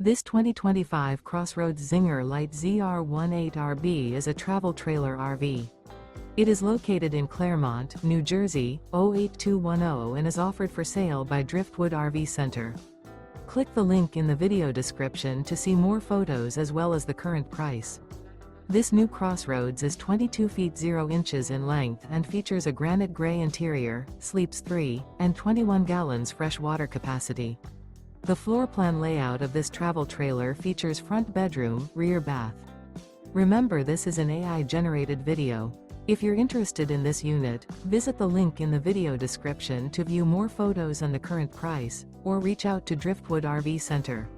This 2025 CrossRoads Zinger Lite ZR18RB is a travel trailer RV. It is located in Clermont, New Jersey, 08210 and is offered for sale by Driftwood RV Center. Click the link in the video description to see more photos as well as the current price. This new CrossRoads is 22 feet 0 inches in length and features a granite gray interior, sleeps 3, and 21 gallons fresh water capacity. The floor plan layout of this travel trailer features front bedroom, rear bath. Remember, this is an AI-generated video. If you're interested in this unit, visit the link in the video description to view more photos and the current price, or reach out to Driftwood RV Center.